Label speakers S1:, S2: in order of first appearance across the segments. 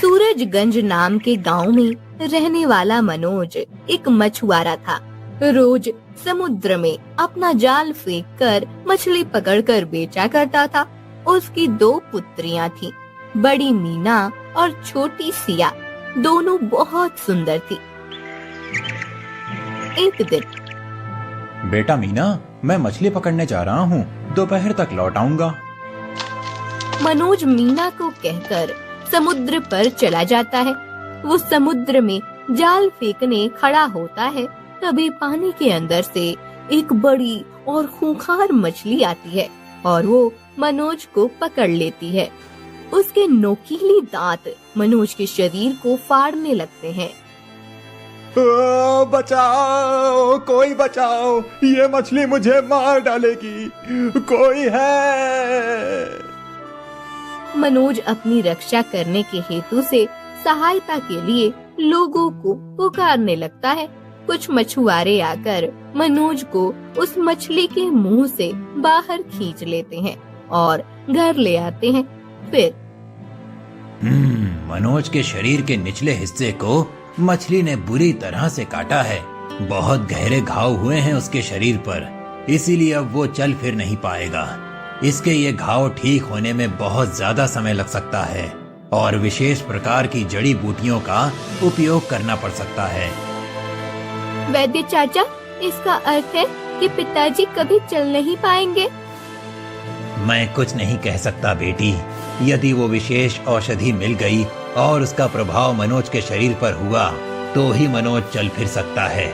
S1: सूरजगंज नाम के गांव में रहने वाला मनोज एक मछुआरा था। रोज समुद्र में अपना जाल फेंक कर मछली पकड़कर बेचा करता था। उसकी 2 पुत्रियां थीं, बड़ी मीना और छोटी सिया। दोनों बहुत सुंदर थी। एक दिन,
S2: बेटा मीना, मैं मछली पकड़ने जा रहा हूँ, दोपहर तक लौट आऊंगा।
S1: मनोज मीना को कहकर समुद्र पर चला जाता है। वो समुद्र में जाल फेंकने खड़ा होता है, तभी पानी के अंदर से एक बड़ी और खूंखार मछली आती है और वो मनोज को पकड़ लेती है। उसके नोकीली दांत मनोज के शरीर को फाड़ने लगते हैं।
S2: बचाओ, कोई बचाओ, ये मछली मुझे मार डालेगी, कोई है।
S1: मनोज अपनी रक्षा करने के हेतु से सहायता के लिए लोगों को पुकारने लगता है। कुछ मछुआरे आकर मनोज को उस मछली के मुंह से बाहर खींच लेते हैं और घर ले आते हैं। फिर
S3: मनोज के शरीर के निचले हिस्से को मछली ने बुरी तरह से काटा है। बहुत गहरे घाव हुए हैं उसके शरीर पर, इसीलिए अब वो चल फिर नहीं पाएगा। इसके ये घाव ठीक होने में बहुत ज्यादा समय लग सकता है और विशेष प्रकार की जड़ी बूटियों का उपयोग करना पड़ सकता है।
S1: वैद्य चाचा, इसका अर्थ है कि पिताजी कभी चल नहीं पाएंगे।
S3: मैं कुछ नहीं कह सकता बेटी। यदि वो विशेष औषधि मिल गई और उसका प्रभाव मनोज के शरीर पर हुआ तो ही मनोज चल फिर सकता है।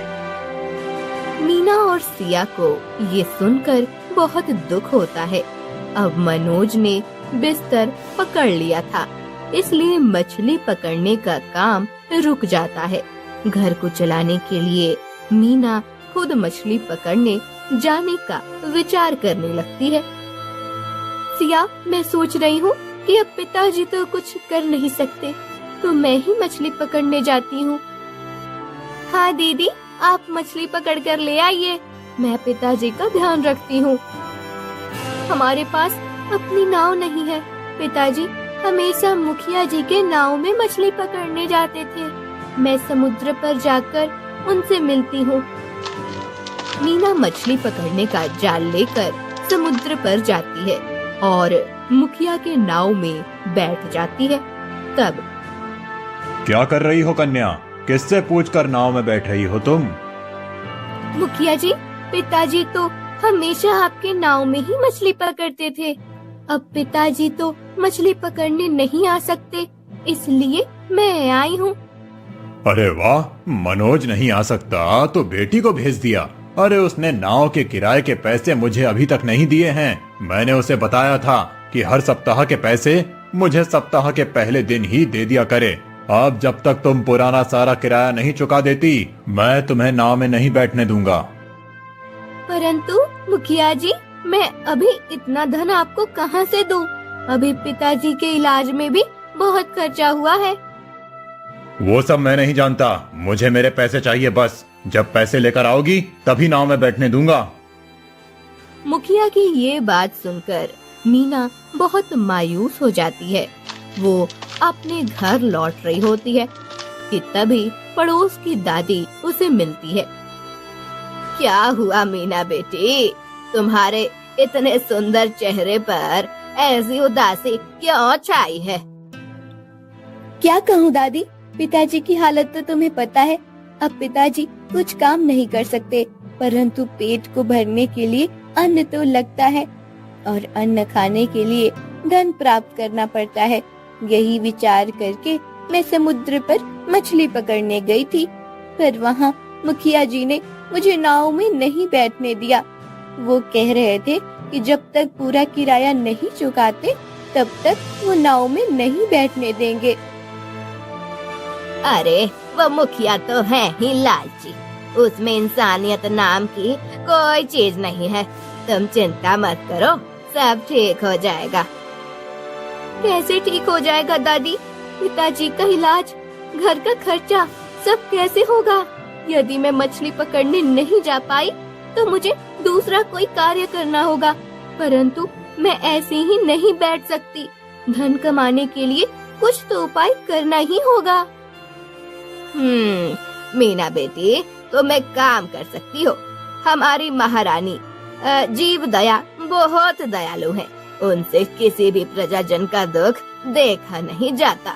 S1: मीना और सिया को ये सुनकर बहुत दुख होता है। अब मनोज ने बिस्तर पकड़ लिया था, इसलिए मछली पकड़ने का काम रुक जाता है। घर को चलाने के लिए मीना खुद मछली पकड़ने जाने का विचार करने लगती है। सिया, मैं सोच रही हूँ कि अब पिताजी तो कुछ कर नहीं सकते, तो मैं ही मछली पकड़ने जाती हूँ। हाँ दीदी, आप मछली पकड़ कर ले आइए, मैं पिताजी का ध्यान रखती हूँ। हमारे पास अपनी नाव नहीं है। पिताजी हमेशा मुखिया जी के नाव में मछली पकड़ने जाते थे। मैं समुद्र पर जाकर उनसे मिलती हूँ। मीना मछली पकड़ने का जाल लेकर समुद्र पर जाती है और मुखिया के नाव में बैठ जाती है। तब,
S2: क्या कर रही हो कन्या? किससे पूछकर नाव में बैठ रही हो तुम?
S1: मुखिया जी, पिताजी तो हमेशा आपके नाव में ही मछली पकड़ते थे। अब पिताजी तो मछली पकड़ने नहीं आ सकते, इसलिए मैं आई हूँ।
S2: अरे वाह, मनोज नहीं आ सकता तो बेटी को भेज दिया। अरे उसने नाव के किराए के पैसे मुझे अभी तक नहीं दिए हैं। मैंने उसे बताया था कि हर सप्ताह के पैसे मुझे सप्ताह के पहले दिन ही दे दिया करे। अब जब तक तुम पुराना सारा किराया नहीं चुका देती, मैं तुम्हें नाव में नहीं बैठने दूंगा।
S1: परंतु मुखिया जी, मैं अभी इतना धन आपको कहाँ से दूं? अभी पिताजी के इलाज में भी बहुत खर्चा हुआ है।
S2: वो सब मैं नहीं जानता, मुझे मेरे पैसे चाहिए बस। जब पैसे लेकर आओगी तभी नाव में बैठने दूंगा।
S1: मुखिया की ये बात सुनकर मीना बहुत मायूस हो जाती है। वो अपने घर लौट रही होती है कि तभी पड़ोस की दादी उसे मिलती है। क्या हुआ मीना बेटी, तुम्हारे इतने सुंदर चेहरे पर ऐसी उदासी क्यों छाई है?
S4: क्या कहूँ दादी, पिताजी की हालत तो तुम्हें पता है। अब पिताजी कुछ काम नहीं कर सकते, परंतु पेट को भरने के लिए अन्न तो लगता है और अन्न खाने के लिए धन प्राप्त करना पड़ता है। यही विचार करके मैं समुद्र पर मछली पकड़ने गई थी, पर वहाँ मुखिया जी ने मुझे नाव में नहीं बैठने दिया। वो कह रहे थे कि जब तक पूरा किराया नहीं चुकाते तब तक वो नाव में नहीं बैठने देंगे।
S1: अरे वो मुखिया तो है ही लालची, उसमें इंसानियत नाम की कोई चीज नहीं है। तुम चिंता मत करो, सब ठीक हो जाएगा। कैसे ठीक हो जाएगा दादी? पिताजी का इलाज, घर का खर्चा सब कैसे होगा? यदि मैं मछली पकड़ने नहीं जा पाई तो मुझे दूसरा कोई कार्य करना होगा, परंतु मैं ऐसे ही नहीं बैठ सकती। धन कमाने के लिए कुछ तो उपाय करना ही होगा। मीना बेटी, तुम एक काम कर सकती हो। हमारी महारानी जीव दया बहुत दयालु है, उनसे किसी भी प्रजाजन का दुख देखा नहीं जाता।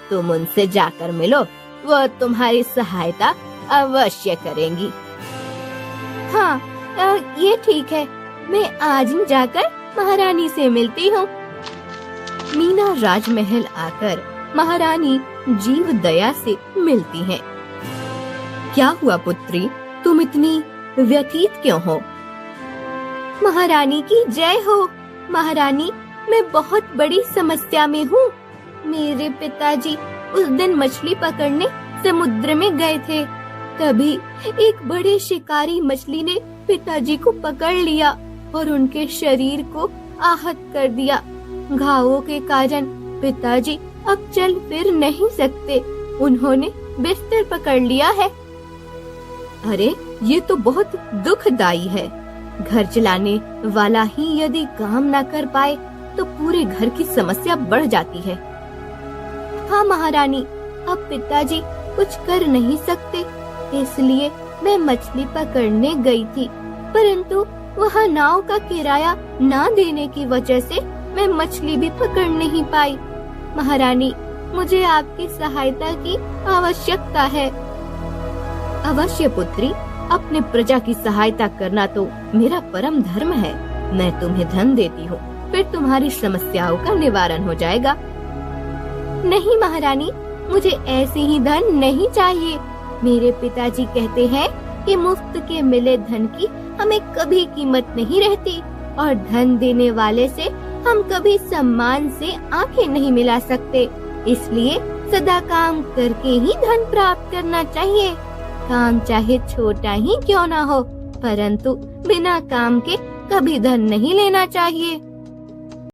S1: तुम उनसे जाकर मिलो, वो तुम्हारी सहायता अवश्य करेंगी। हाँ, ये ठीक है, मैं आज ही जाकर महारानी से मिलती हूँ। मीना राजमहल आकर महारानी जीव दया से मिलती हैं। क्या हुआ पुत्री, तुम इतनी व्यथित क्यों हो? महारानी की जय हो। महारानी, मैं बहुत बड़ी समस्या में हूँ। मेरे पिताजी उस दिन मछली पकड़ने समुद्र में गए थे, तभी एक बड़े शिकारी मछली ने पिताजी को पकड़ लिया और उनके शरीर को आहत कर दिया। घावों के कारण पिताजी अब चल फिर नहीं सकते। उन्होंने बिस्तर पकड़ लिया है। अरे, ये तो बहुत दुखदाई है। घर चलाने वाला ही यदि काम न कर पाए तो पूरे घर की समस्या बढ़ जाती है। हाँ महारानी, अब पिताजी कुछ कर नहीं सकते, इसलिए मैं मछली पकड़ने गई थी, परंतु वहाँ नाव का किराया ना देने की वजह से मैं मछली भी पकड़ नहीं पाई। महारानी, मुझे आपकी सहायता की आवश्यकता है। अवश्य पुत्री, अपने प्रजा की सहायता करना तो मेरा परम धर्म है। मैं तुम्हें धन देती हूँ, फिर तुम्हारी समस्याओं का निवारण हो जाएगा। नहीं महारानी, मुझे ऐसे ही धन नहीं चाहिए। मेरे पिताजी कहते हैं कि मुफ्त के मिले धन की हमें कभी कीमत नहीं रहती और धन देने वाले से हम कभी सम्मान से आंखें नहीं मिला सकते। इसलिए सदा काम करके ही धन प्राप्त करना चाहिए। काम चाहे छोटा ही क्यों ना हो, परंतु बिना काम के कभी धन नहीं लेना चाहिए।